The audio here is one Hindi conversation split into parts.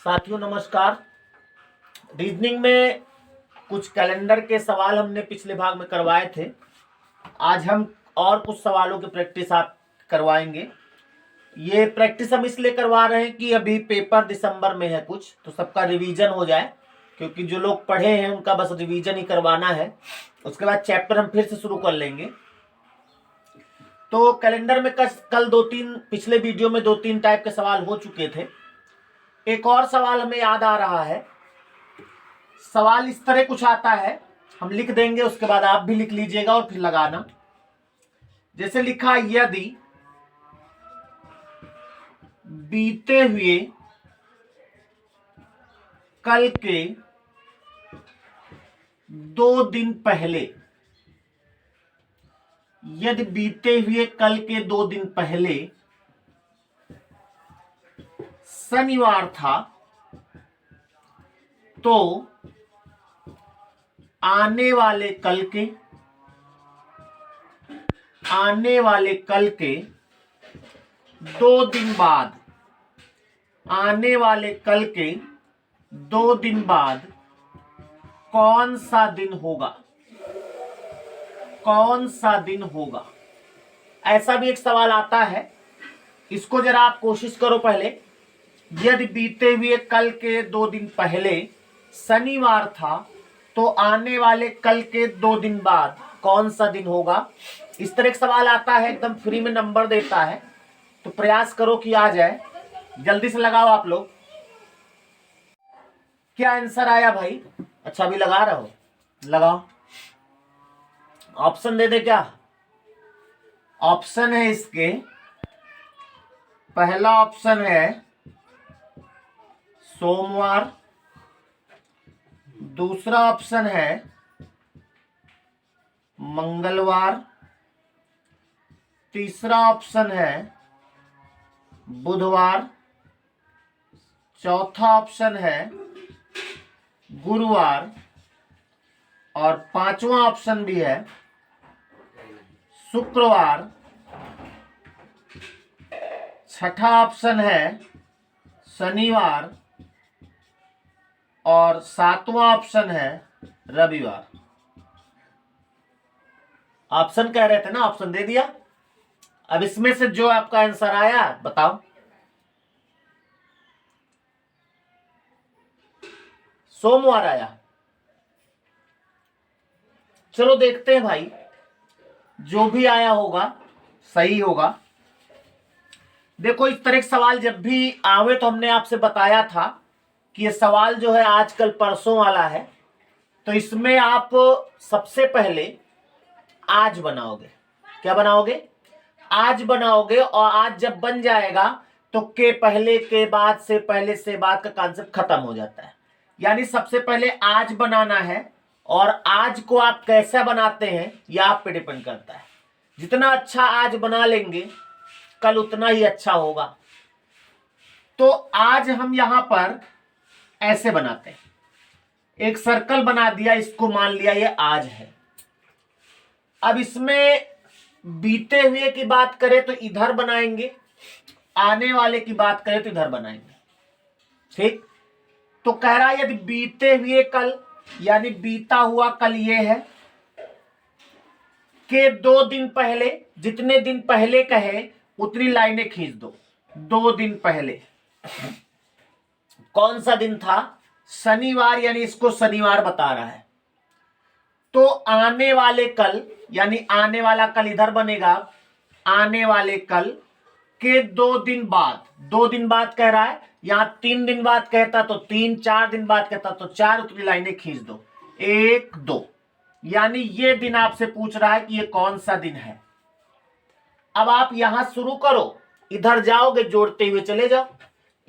साथियों नमस्कार। रीजनिंग में कुछ कैलेंडर के सवाल हमने पिछले भाग में करवाए थे। आज हम और कुछ सवालों की प्रैक्टिस आप करवाएंगे। ये प्रैक्टिस हम इसलिए करवा रहे हैं कि अभी पेपर दिसंबर में है कुछ, तो सबका रिवीजन हो जाए, क्योंकि जो लोग पढ़े हैं उनका बस रिवीजन ही करवाना है। उसके बाद चैप्टर हम फिर से शुरू कर लेंगे। तो कैलेंडर में कल पिछले वीडियो में 2-3 टाइप के सवाल हो चुके थे। एक और सवाल हमें याद आ रहा है। सवाल इस तरह कुछ आता है, हम लिख देंगे, उसके बाद आप भी लिख लीजिएगा और फिर लगाना। जैसे लिखा, यदि बीते हुए कल के 2 दिन पहले, यदि बीते हुए कल के 2 दिन पहले शनिवार था, तो आने वाले कल के 2 दिन बाद, आने वाले कल के 2 दिन बाद कौन सा दिन होगा? कौन सा दिन होगा? ऐसा भी एक सवाल आता है। इसको जरा आप कोशिश करो पहले। यदि बीते हुए कल के 2 दिन पहले शनिवार था, तो आने वाले कल के 2 दिन बाद कौन सा दिन होगा? इस तरह का सवाल आता है, एकदम फ्री में नंबर देता है, तो प्रयास करो कि आ जाए। जल्दी से लगाओ आप लोग। क्या आंसर आया भाई? अच्छा, अभी लगा रहे हो, लगाओ। ऑप्शन दे दे क्या? ऑप्शन है इसके, पहला ऑप्शन है सोमवार, दूसरा ऑप्शन है मंगलवार, तीसरा ऑप्शन है बुधवार, चौथा ऑप्शन है गुरुवार, और पांचवा ऑप्शन भी है शुक्रवार, छठा ऑप्शन है शनिवार, और सातवां ऑप्शन है रविवार। ऑप्शन कह रहे थे ना, ऑप्शन दे दिया। अब इसमें से जो आपका आंसर आया बताओ। सोमवार आया। चलो देखते हैं भाई, जो भी आया होगा सही होगा। देखो, इस तरह के सवाल जब भी आवे तो हमने आपसे बताया था कि ये सवाल जो है आजकल परसों वाला है, तो इसमें आप सबसे पहले आज बनाओगे। क्या बनाओगे? आज बनाओगे, और आज जब बन जाएगा तो के पहले के बाद से पहले से बाद का कॉन्सेप्ट खत्म हो जाता है। यानी सबसे पहले आज बनाना है, और आज को आप कैसा बनाते हैं यह आप पे डिपेंड करता है। जितना अच्छा आज बना लेंगे कल उतना ही अच्छा होगा। तो आज हम यहां पर ऐसे बनाते हैं, एक सर्कल बना दिया, इसको मान लिया ये आज है। अब इसमें बीते हुए की बात करें तो इधर बनाएंगे, आने वाले की बात करें तो इधर बनाएंगे। ठीक? तो कह रहा है यदि बीते हुए कल, यानी बीता हुआ कल ये है, के 2 दिन पहले, जितने दिन पहले कहे उतनी लाइनें खींच दो। 2 दिन पहले कौन सा दिन था? शनिवार, यानी इसको शनिवार बता रहा है। तो आने वाले कल, यानी आने वाला कल इधर बनेगा। आने वाले कल के 2 दिन बाद, 2 दिन बाद कह रहा है, यहां 3 दिन बाद कहता तो 3, 4 दिन बाद कहता तो 4, उतनी लाइनें खींच दो। 1, 2, यानी ये दिन आपसे पूछ रहा है कि ये कौन सा दिन है। अब आप यहां शुरू करो, इधर जाओगे जोड़ते हुए चले जाओ।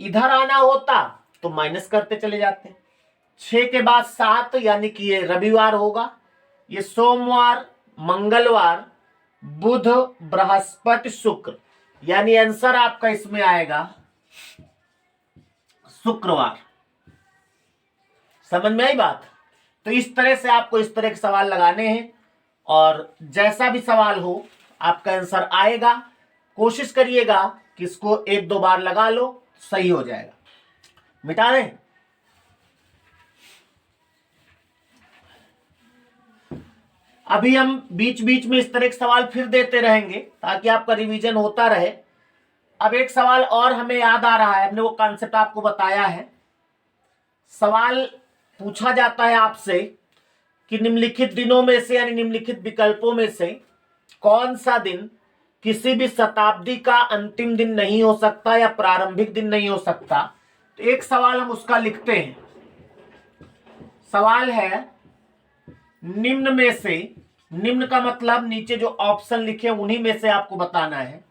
इधर आना होता तो माइनस करते चले जाते। 6 के बाद 7, यानी कि ये रविवार होगा। ये सोमवार, मंगलवार, बुध, बृहस्पति, शुक्र, यानी आंसर आपका इसमें आएगा शुक्रवार। समझ में आई बात? तो इस तरह से आपको इस तरह के सवाल लगाने हैं, और जैसा भी सवाल हो आपका आंसर आएगा। कोशिश करिएगा कि इसको 1-2 बार लगा लो, सही हो जाएगा। मिटा दें? अभी हम बीच बीच में इस तरह के सवाल फिर देते रहेंगे ताकि आपका रिवीजन होता रहे। अब एक सवाल और हमें याद आ रहा है, हमने वो कॉन्सेप्ट आपको बताया है। सवाल पूछा जाता है आपसे कि निम्नलिखित दिनों में से यानी निम्नलिखित विकल्पों में से कौन सा दिन किसी भी शताब्दी का अंतिम दिन नहीं हो सकता या प्रारंभिक दिन नहीं हो सकता। तो एक सवाल हम उसका लिखते हैं। सवाल है निम्न में से, निम्न का मतलब नीचे जो ऑप्शन लिखे उन्हीं में से आपको बताना है।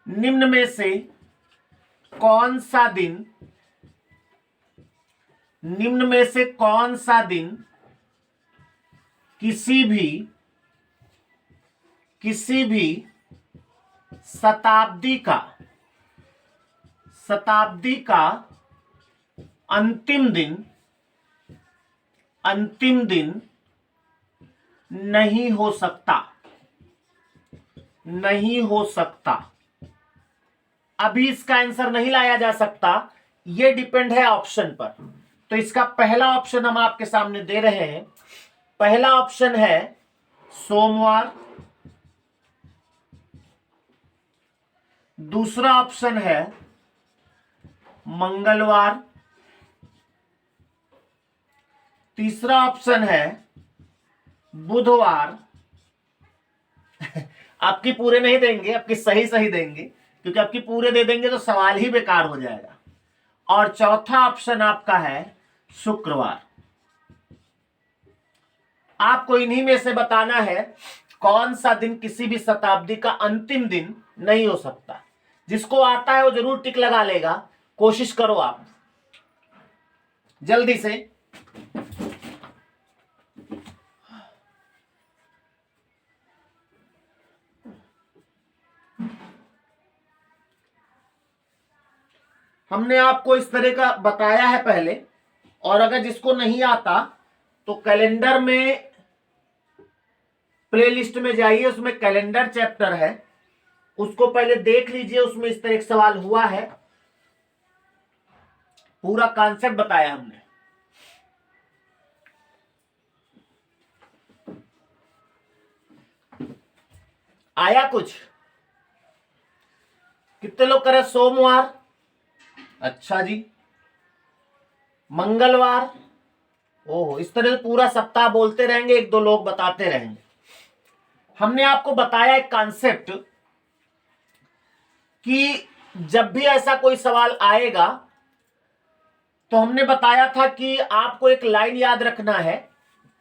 निम्न में से कौन सा दिन, निम्न में से कौन सा दिन किसी भी शताब्दी का अंतिम दिन नहीं हो सकता। अभी इसका आंसर नहीं लाया जा सकता, यह डिपेंड है ऑप्शन पर। तो इसका पहला ऑप्शन हम आपके सामने दे रहे हैं। पहला ऑप्शन है सोमवार, दूसरा ऑप्शन है मंगलवार, तीसरा ऑप्शन है बुधवार। आपकी पूरे नहीं देंगे, आपकी सही सही देंगे, क्योंकि आपकी पूरे दे देंगे तो सवाल ही बेकार हो जाएगा। और चौथा ऑप्शन आपका है शुक्रवार। आपको इन्हीं में से बताना है कौन सा दिन किसी भी शताब्दी का अंतिम दिन नहीं हो सकता। जिसको आता है वो जरूर टिक लगा लेगा। कोशिश करो आप जल्दी से। हमने आपको इस तरह का बताया है पहले, और अगर जिसको नहीं आता तो कैलेंडर में, प्लेलिस्ट में जाइए, उसमें कैलेंडर चैप्टर है, उसको पहले देख लीजिए। उसमें इस तरह एक सवाल हुआ है, पूरा कॉन्सेप्ट बताया हमने। आया कुछ? कितने लोग करें? सोमवार, अच्छा जी। मंगलवार, ओहो, इस तरह से पूरा सप्ताह बोलते रहेंगे, एक दो लोग बताते रहेंगे। हमने आपको बताया एक कॉन्सेप्ट कि जब भी ऐसा कोई सवाल आएगा तो हमने बताया था कि आपको एक लाइन याद रखना है।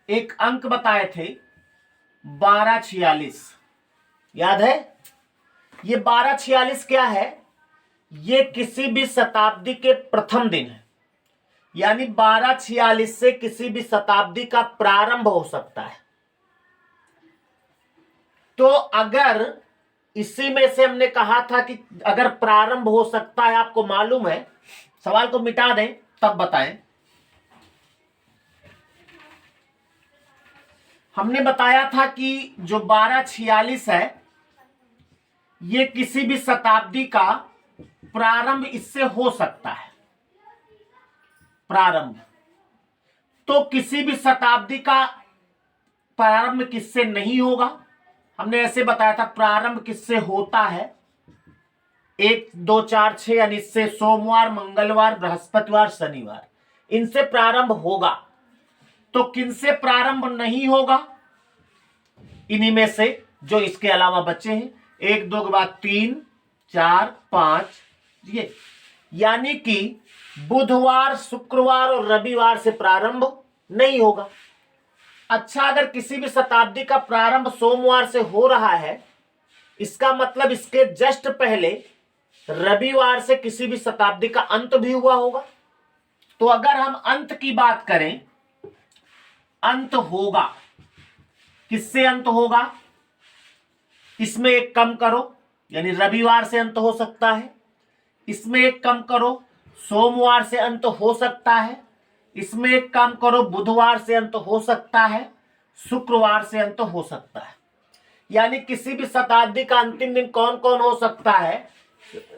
एक अंक बताए थे 1246, याद है? ये 1246 क्या है? ये किसी भी शताब्दी के प्रथम दिन है, यानी 1246 से किसी भी शताब्दी का प्रारंभ हो सकता है। तो अगर इसी में से हमने कहा था कि अगर प्रारंभ हो सकता है, आपको मालूम है, सवाल को मिटा दें तब बताएं। हमने बताया था कि जो 1246 है ये किसी भी शताब्दी का प्रारंभ इससे हो सकता है। प्रारंभ तो किसी भी शताब्दी का प्रारंभ किससे नहीं होगा? हमने ऐसे बताया था प्रारंभ किससे होता है? 1, 2, 4, 6 यानी इससे सोमवार, मंगलवार, बृहस्पतिवार, शनिवार, इनसे प्रारंभ होगा। तो किनसे प्रारंभ नहीं होगा? इन्हीं में से जो इसके अलावा बचे हैं, 1, 2 के बाद 3, 4, 5, ये, यानी कि बुधवार, शुक्रवार और रविवार से प्रारंभ नहीं होगा। अच्छा, अगर किसी भी शताब्दी का प्रारंभ सोमवार से हो रहा है, इसका मतलब इसके जस्ट पहले रविवार से किसी भी शताब्दी का अंत भी हुआ होगा। तो अगर हम अंत की बात करें, अंत होगा, किससे अंत होगा? इसमें एक कम करो, यानी रविवार से अंत हो सकता है। इसमें एक कम करो, सोमवार से अंत हो सकता है। इसमें एक काम करो, बुधवार से अंत हो सकता है, शुक्रवार से अंत हो सकता है। यानी किसी भी शताब्दी का अंतिम दिन कौन कौन हो सकता है?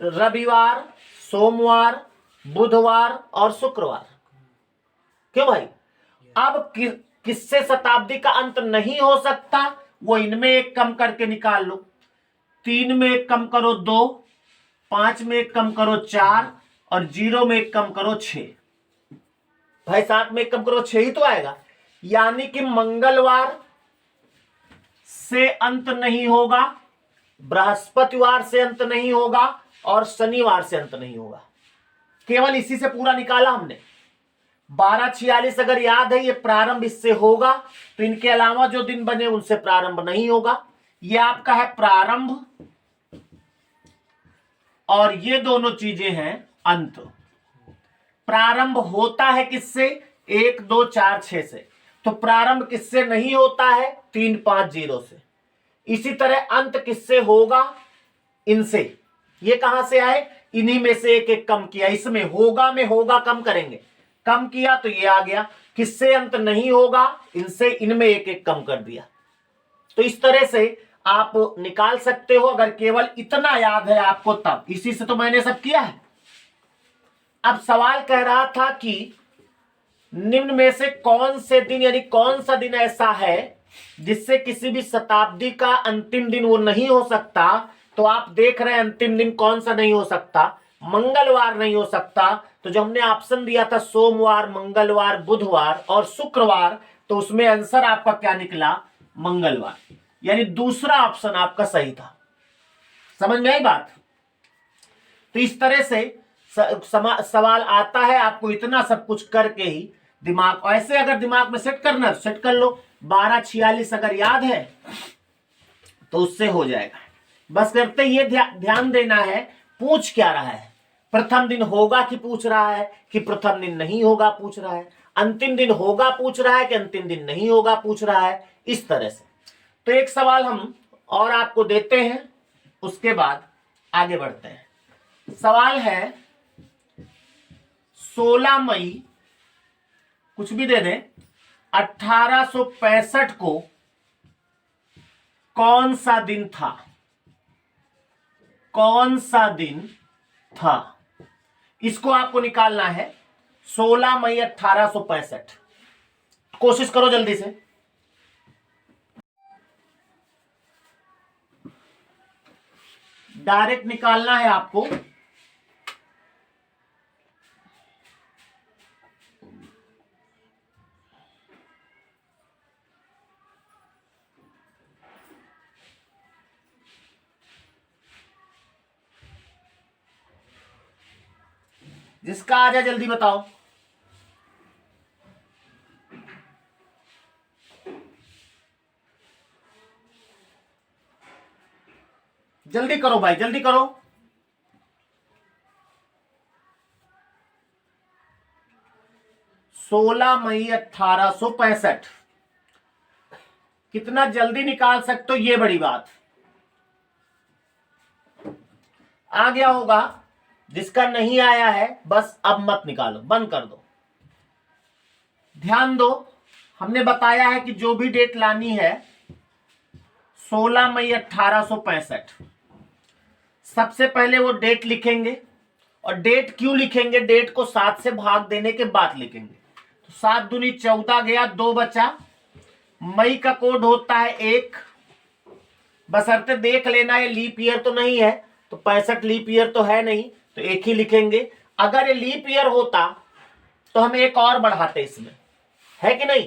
रविवार, सोमवार, बुधवार और शुक्रवार। क्यों भाई? अब किससे शताब्दी का अंत नहीं हो सकता? वो इनमें एक कम करके निकाल लो। 3 में एक कम करो 2, 5 में एक कम करो 4 और 0 में एक कम करो 6। भाई 7 में एक कम करो 6 ही तो आएगा। यानी कि मंगलवार से अंत नहीं होगा, बृहस्पतिवार से अंत नहीं होगा और शनिवार से अंत नहीं होगा। केवल इसी से पूरा निकाला हमने। 1246 अगर याद है, ये प्रारंभ इससे होगा, तो इनके अलावा जो दिन बने उनसे प्रारंभ नहीं होगा। ये आपका है प्रारंभ और ये दोनों चीजें हैं अंत। प्रारंभ होता है किससे? 1 2 4 6 से। तो प्रारंभ किससे नहीं होता है? 3 5 0 से। इसी तरह अंत किससे होगा? इनसे। ये कहां से आए? इन्हीं में से एक एक कम किया। इसमें होगा में होगा कम करेंगे, कम किया तो ये आ गया। किससे अंत नहीं होगा? इनसे। इनमें एक एक कम कर दिया। तो इस तरह से आप निकाल सकते हो, अगर केवल इतना याद है आपको तब। इसी से तो मैंने सब किया है। अब सवाल कह रहा था कि निम्न में से कौन से दिन, यानी कौन सा दिन ऐसा है जिससे किसी भी शताब्दी का अंतिम दिन वो नहीं हो सकता। तो आप देख रहे हैं अंतिम दिन कौन सा नहीं हो सकता? मंगलवार नहीं हो सकता। तो जो हमने ऑप्शन दिया था सोमवार, मंगलवार, बुधवार और शुक्रवार, तो उसमें आंसर आपका क्या निकला? मंगलवार। यानी दूसरा ऑप्शन आपका सही था। समझ में आई बात? तो इस तरह से सवाल आता है आपको इतना सब कुछ करके ही दिमाग, ऐसे अगर दिमाग में सेट करना सेट कर लो। 1246 अगर याद है तो उससे हो जाएगा। बस करते ये ध्यान देना है पूछ क्या रहा है। प्रथम दिन होगा कि पूछ रहा है, कि प्रथम दिन नहीं होगा पूछ रहा है, अंतिम दिन होगा पूछ रहा है कि अंतिम दिन नहीं होगा पूछ रहा है। इस तरह से। तो एक सवाल हम और आपको देते हैं, उसके बाद आगे बढ़ते हैं। सवाल है 16 मई, कुछ भी दे दें, 1865 को कौन सा दिन था? कौन सा दिन था? इसको आपको निकालना है। 16 मई 1865। कोशिश करो जल्दी से। डायरेक्ट निकालना है आपको। जिसका आ जाए जल्दी बताओ। जल्दी करो भाई, जल्दी करो। सोलह मई 1865। कितना जल्दी निकाल सकते हो ये बड़ी बात। आ गया होगा। जिसका नहीं आया है बस अब मत निकालो, बंद कर दो। ध्यान दो, हमने बताया है कि जो भी डेट लानी है 16 मई 1865। सबसे पहले वो डेट लिखेंगे। और डेट क्यों लिखेंगे? डेट को 7 से भाग देने के बाद लिखेंगे। तो 7 दूनी 14 गया, 2 बचा। मई का कोड होता है 1। बशर्ते देख लेना ये लीप ईयर तो नहीं है, तो 65 लीप ईयर तो है नहीं, तो 1 ही लिखेंगे। अगर ये लीप ईयर होता तो हम एक और बढ़ाते इसमें, है कि नहीं?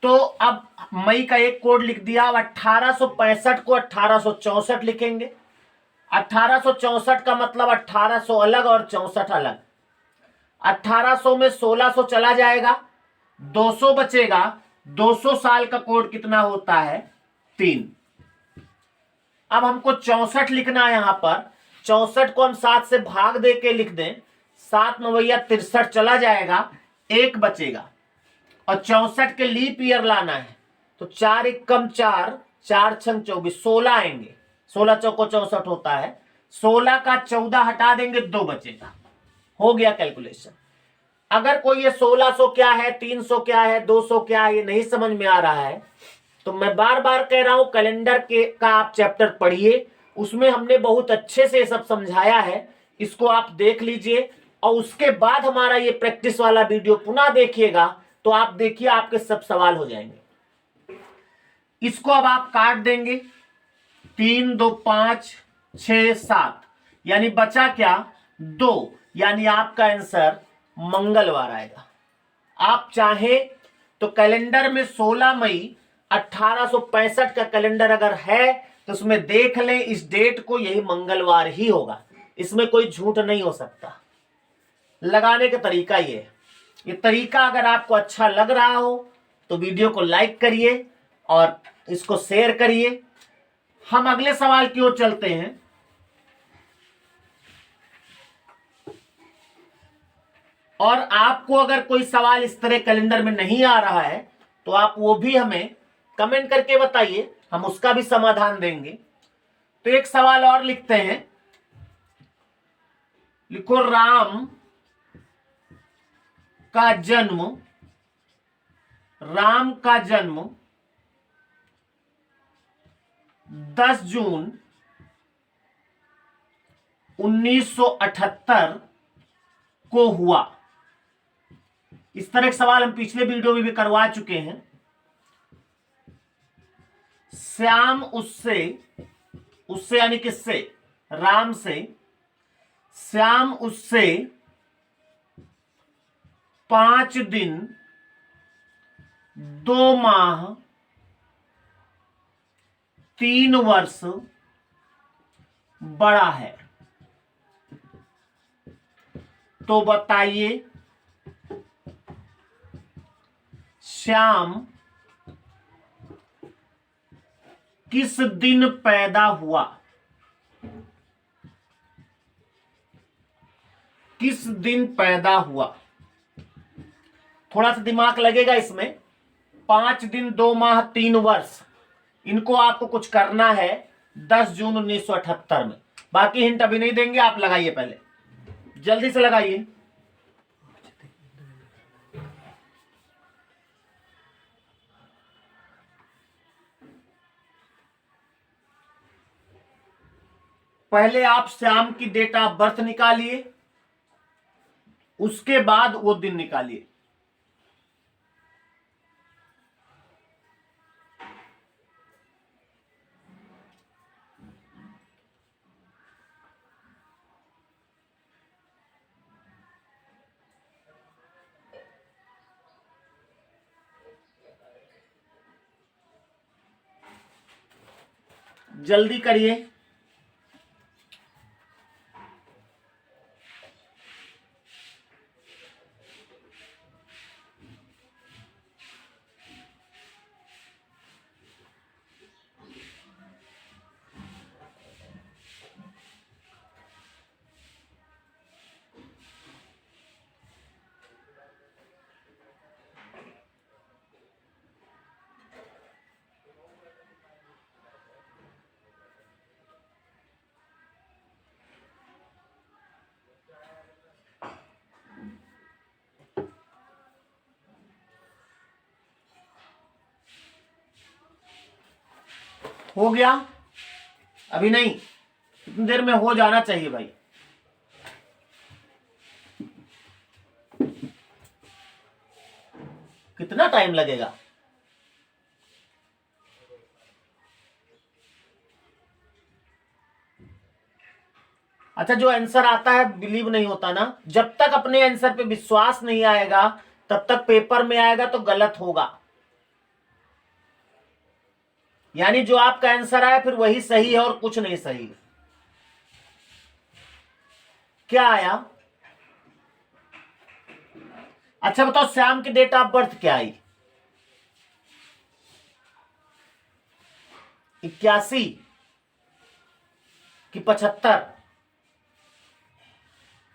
तो अब मई का एक कोड लिख दिया। अब 1865 को 1864 लिखेंगे। 1864 का मतलब 1800 अलग और 64 अलग। 1800 में 1600 चला जाएगा, 200 बचेगा। 200 साल का कोड कितना होता है? 3। अब हमको 64 लिखना है। यहां पर 64 को हम 7 से भाग दे के लिख दें। 7 9 63 चला जाएगा, 1 बचेगा। और 64 के लीप ईयर लाना है, तो 4 1 कम 4, 4 6 24, 16 आएंगे। 16 चौको 64 होता है। 16 का 14 हटा देंगे, 2 बचेगा। हो गया कैलकुलेशन। अगर कोई ये 1600 क्या है, 300 क्या है, 200 क्या है, ये नहीं समझ में आ रहा है, तो मैं बार बार कह रहा हूं कैलेंडर के का आप चैप्टर पढ़िए। उसमें हमने बहुत अच्छे से सब समझाया है। इसको आप देख लीजिए और उसके बाद हमारा ये प्रैक्टिस वाला वीडियो पुनः देखिएगा तो आप देखिए आपके सब सवाल हो जाएंगे। इसको अब आप काट देंगे, 3 2 5 6 7, यानी बचा क्या 2, यानी आपका आंसर मंगलवार आएगा। आप चाहे तो कैलेंडर में 16 मई 1865 का कैलेंडर अगर है तो उसमें देख लें, इस डेट को यही मंगलवार ही होगा, इसमें कोई झूठ नहीं हो सकता। लगाने का तरीका ये है। ये तरीका अगर आपको अच्छा लग रहा हो तो वीडियो को लाइक करिए और इसको शेयर करिए। हम अगले सवाल की ओर चलते हैं। और आपको अगर कोई सवाल इस तरह कैलेंडर में नहीं आ रहा है तो आप वो भी हमें कमेंट करके बताइए, हम उसका भी समाधान देंगे। तो एक सवाल और लिखते हैं, लिखो राम का जन्म 10 जून 1978 को हुआ। इस तरह के सवाल हम पिछले वीडियो में भी करवा चुके हैं। श्याम उससे यानी किससे, राम से, श्याम उससे 5 दिन 2 माह 3 वर्ष बड़ा है। तो बताइए श्याम किस दिन पैदा हुआ? किस दिन पैदा हुआ? थोड़ा सा दिमाग लगेगा इसमें। 5 दिन 2 माह 3 वर्ष, इनको आपको कुछ करना है 10 जून 1978 में। बाकी हिंट अभी नहीं देंगे, आप लगाइए, पहले जल्दी से लगाइए। पहले आप श्याम की डेट ऑफ बर्थ निकालिए, उसके बाद वो दिन निकालिए। जल्दी करिए। हो गया? अभी नहीं, इतनी देर में हो जाना चाहिए भाई। कितना टाइम लगेगा? अच्छा, जो आंसर आता है बिलीव नहीं होता ना, जब तक अपने आंसर पे विश्वास नहीं आएगा तब तक पेपर में आएगा तो गलत होगा। यानी जो आपका आंसर आया फिर वही सही है और कुछ नहीं सही। क्या आया? अच्छा बताओ, श्याम की डेट ऑफ बर्थ क्या आई? 81 कि 75?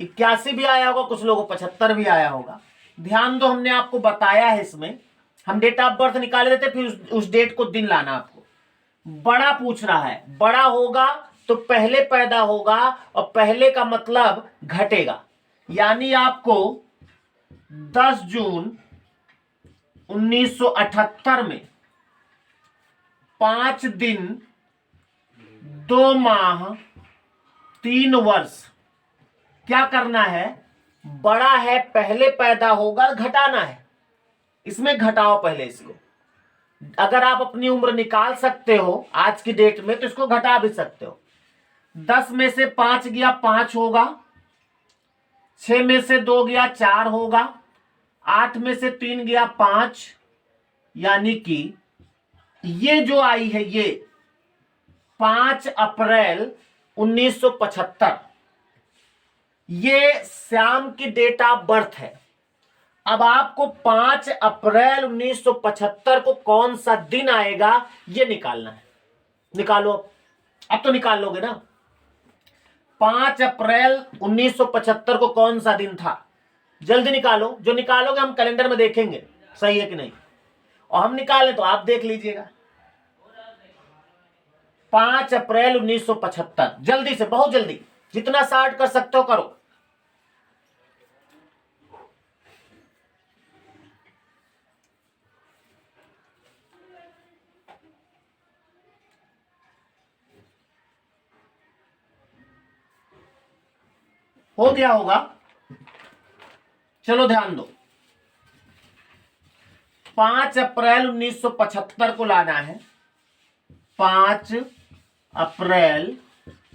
81 भी आया होगा कुछ लोगों को, 75 भी आया होगा। ध्यान दो, हमने आपको बताया है इसमें, हम डेट ऑफ बर्थ निकाले देते, फिर उस डेट को दिन लाना। आपको बड़ा पूछ रहा है, बड़ा होगा तो पहले पैदा होगा और पहले का मतलब घटेगा, यानी आपको 10 जून 1978 में 5 दिन 2 माह 3 वर्ष क्या करना है? बड़ा है पहले पैदा होगा, घटाना है, इसमें घटाओ पहले इसको। अगर आप अपनी उम्र निकाल सकते हो आज की डेट में तो इसको घटा भी सकते हो। 10 में से 5 गया 5 होगा, 6 में से 2 गया 4 होगा, 8 में से 3 गया 5, यानी कि ये जो आई है ये 5 अप्रैल 1975, ये श्याम की डेट ऑफ बर्थ है। अब आपको 5 अप्रैल 1975 को कौन सा दिन आएगा ये निकालना है। निकालो, अब तो निकाल लोगे ना। 5 अप्रैल 1975 को कौन सा दिन था, जल्दी निकालो। जो निकालोगे हम कैलेंडर में देखेंगे सही है कि नहीं, और हम निकालें तो आप देख लीजिएगा। 5 अप्रैल 1975, जल्दी से, बहुत जल्दी, जितना शार्ट कर सकते हो करो। हो गया होगा, चलो ध्यान दो। 5 अप्रैल 1975 को लाना है। 5 अप्रैल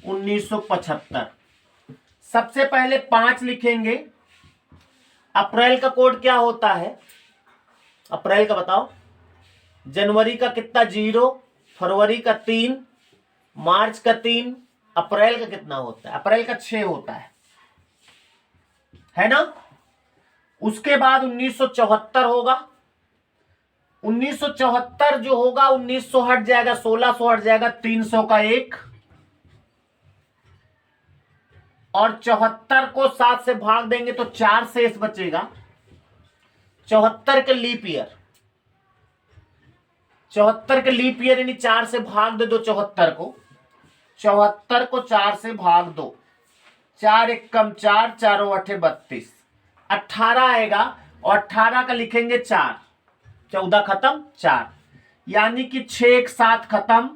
1975, सबसे पहले 5 लिखेंगे। अप्रैल का कोड क्या होता है, अप्रैल का बताओ। जनवरी का कितना 0, फरवरी का 3, मार्च का 3, अप्रैल का कितना होता है, अप्रैल का 6 होता है ना। उसके बाद 1974 होगा। 1974 जो होगा 1900 हट जाएगा, 1600 हट जाएगा, 300 का 1, और 74 को 7 से भाग देंगे तो 4 शेष बचेगा। 74 के लीप ईयर, 74 के लीप ईयर यानी 4 से भाग दे दो 74 को। 74 को 4 से भाग दो, 4 एकम 4, 4 8 32, 18 आएगा, और 18 का लिखेंगे 4, 14 खत्म 4, यानी कि 6 1 7 खत्म,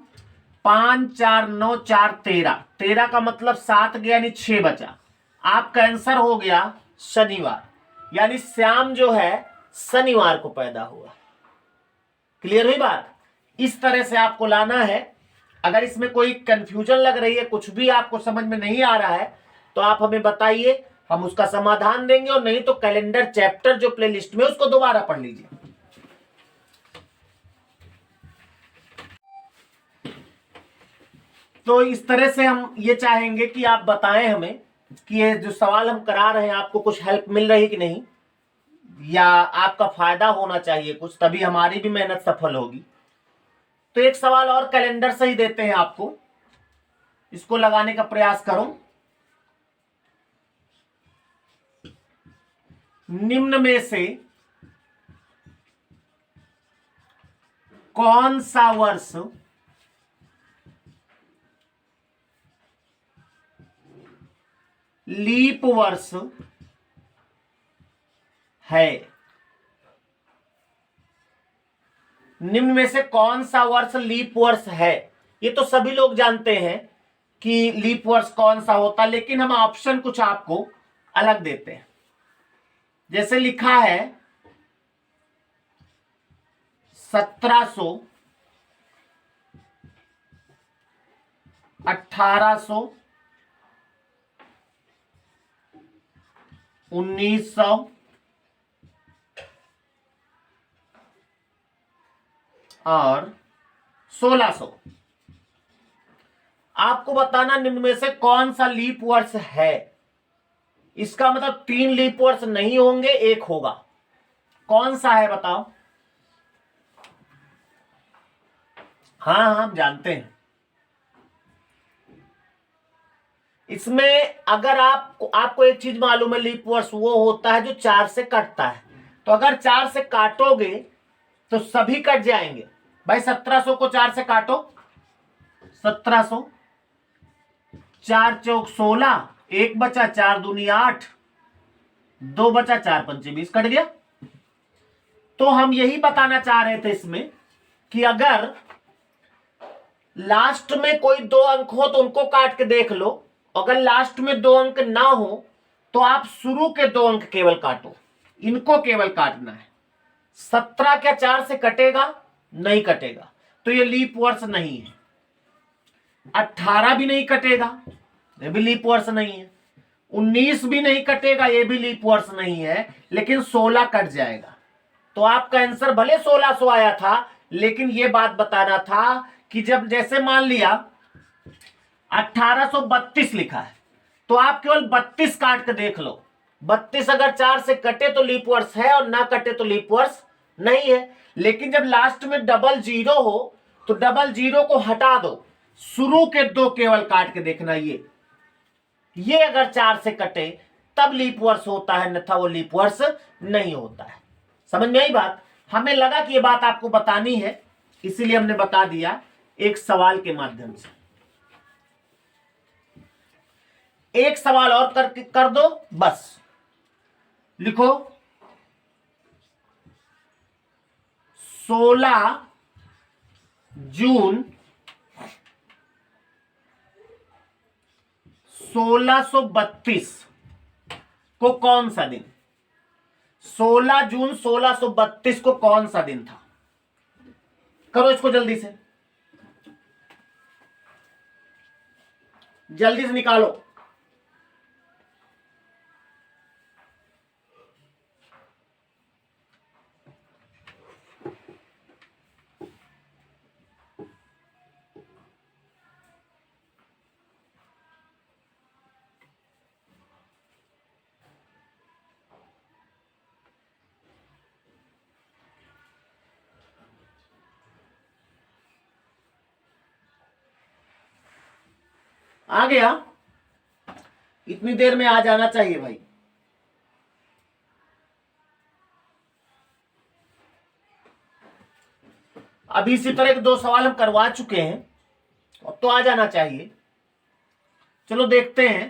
5 4 9 4 13, 13 का मतलब 7 गया यानी 6 बचा। आपका आंसर हो गया शनिवार, यानी श्याम जो है शनिवार को पैदा हुआ। क्लियर हुई बात। इस तरह से आपको लाना है। अगर इसमें कोई कंफ्यूजन लग रही है, कुछ भी आपको समझ में नहीं आ रहा है तो आप हमें बताइए, हम उसका समाधान देंगे, और नहीं तो कैलेंडर चैप्टर जो प्लेलिस्ट में उसको दोबारा पढ़ लीजिए। तो इस तरह से हम ये चाहेंगे कि आप बताएं हमें कि ये जो सवाल हम करा रहे हैं आपको कुछ हेल्प मिल रही कि नहीं, या आपका फायदा होना चाहिए कुछ, तभी हमारी भी मेहनत सफल होगी। तो एक सवाल और कैलेंडर से ही देते हैं आपको, इसको लगाने का प्रयास करो। निम्न में से कौन सा वर्ष लीप वर्ष है। निम्न में से कौन सा वर्ष लीप वर्ष है। ये तो सभी लोग जानते हैं कि लीप वर्ष कौन सा होता है, लेकिन हम ऑप्शन कुछ आपको अलग देते हैं। जैसे लिखा है 1700, 1800, 1900 और 1600। आपको बताना निम्न में से कौन सा लीप वर्ष है। इसका मतलब 3 लीप वर्ष नहीं होंगे, 1 होगा। कौन सा है बताओ। हाँ हम जानते हैं। इसमें अगर आपको एक चीज मालूम है, लीप वर्ष वो होता है जो 4 से कटता है। तो अगर 4 से काटोगे तो सभी कट जाएंगे। भाई 1700 को 4 से काटो, 1700, 4 चौक 16, 1 बचा, 4 दूनी 8, 2 बचा, 4 पंचे 20, कट गया। तो हम यही बताना चाह रहे थे इसमें कि अगर लास्ट में कोई 2 अंक हो तो उनको काट के देख लो, अगर लास्ट में 2 अंक ना हो तो आप शुरू के 2 अंक केवल काटो, इनको केवल काटना है। 17 क्या 4 से कटेगा? नहीं कटेगा, तो ये लीप वर्ष नहीं है। 18 भी नहीं कटेगा, ये भी लीप वर्ष नहीं है। 19 भी नहीं कटेगा, ये भी लीप वर्ष नहीं है। लेकिन 16 कट जाएगा। तो आपका आंसर भले 1600 आया था, लेकिन ये बात बताना था कि जब जैसे मान लिया 1832 लिखा है, तो आप केवल 32 काट के देख लो। 32 अगर 4 से कटे तो लीप वर्ष है, और ना कटे तो लीप वर्ष नहीं है। लेकिन जब लास्ट में डबल जीरो हो तो डबल जीरो को हटा दो, शुरू के 2 केवल काट के देखना। ये अगर 4 से कटे तब लीप वर्ष होता है, अन्यथा वो लीप वर्ष नहीं होता है। समझ में आई बात? हमें लगा कि ये बात आपको बतानी है, इसीलिए हमने बता दिया एक सवाल के माध्यम से। एक सवाल और कर दो बस। लिखो 16 जून 1632 को कौन सा दिन? 16 जून 1632 को कौन सा दिन था? करो इसको जल्दी से, जल्दी से निकालो। आ गया? इतनी देर में आ जाना चाहिए भाई। अभी इसी तरह के 2 सवाल हम करवा चुके हैं, अब तो आ जाना चाहिए। चलो देखते हैं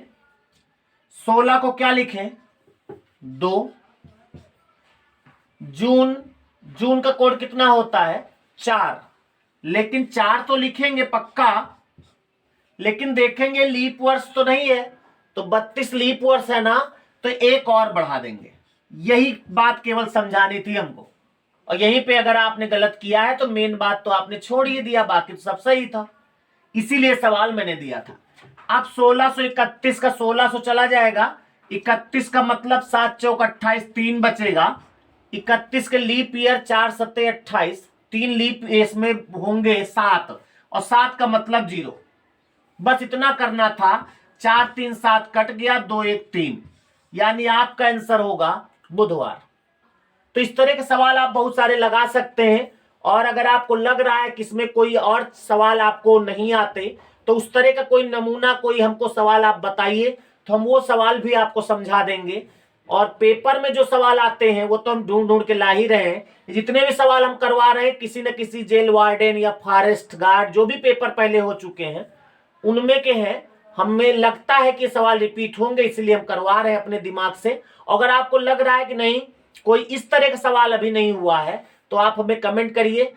16 को क्या लिखें? 2। जून का कोड कितना होता है? 4। लेकिन 4 तो लिखेंगे पक्का, लेकिन देखेंगे लीप वर्ष तो नहीं है, तो 32 लीप वर्ष है ना, तो 1 और बढ़ा देंगे। यही बात केवल समझानी थी हमको, और यहीं पे अगर आपने गलत किया है तो मेन बात तो आपने छोड़ ही दिया, बाकी तो सब सही था। इसीलिए सवाल मैंने दिया था। अब 1631 का 1600 चला जाएगा, 31 का मतलब 7 चौक 28, 3 बचेगा। 31 के लीप ईयर 4 सत्ते 28, 3 लीप इसमें होंगे 7, और 7 का मतलब 0। बस इतना करना था। 4 3 7 कट गया, 2 1 3, यानी आपका आंसर होगा बुधवार। तो इस तरह के सवाल आप बहुत सारे लगा सकते हैं, और अगर आपको लग रहा है कि इसमें कोई और सवाल आपको नहीं आते, तो उस तरह का कोई नमूना, कोई हमको सवाल आप बताइए, तो हम वो सवाल भी आपको समझा देंगे। और पेपर में जो सवाल आते हैं वो तो हम ढूंढ ढूंढ के ला ही रहे हैं। जितने भी सवाल हम करवा रहे हैं, किसी न किसी जेल वार्डन या फॉरेस्ट गार्ड, जो भी पेपर पहले हो चुके हैं उनमें के हैं। हमें लगता है कि सवाल रिपीट होंगे, इसलिए हम करवा रहे हैं अपने दिमाग से। अगर आपको लग रहा है कि नहीं कोई इस तरह का सवाल अभी नहीं हुआ है, तो आप हमें कमेंट करिए,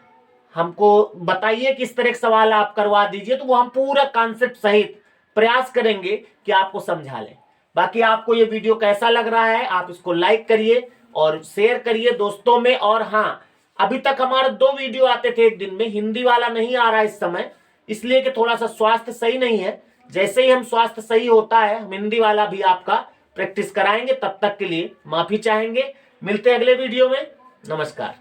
हमको बताइए कि इस तरह के सवाल आप करवा दीजिए, तो वो हम पूरा कॉन्सेप्ट सहित प्रयास करेंगे कि आपको समझा लें। बाकी आपको ये वीडियो कैसा लग रहा है, आप इसको लाइक करिए और शेयर करिए दोस्तों में। और हाँ, अभी तक हमारे 2 वीडियो आते थे एक दिन में, हिंदी वाला नहीं आ रहा इस समय, इसलिए कि थोड़ा सा स्वास्थ्य सही नहीं है। जैसे ही हम स्वास्थ्य सही होता है, हम हिंदी वाला भी आपका प्रैक्टिस कराएंगे। तब तक के लिए माफी चाहेंगे। मिलते हैं अगले वीडियो में। नमस्कार।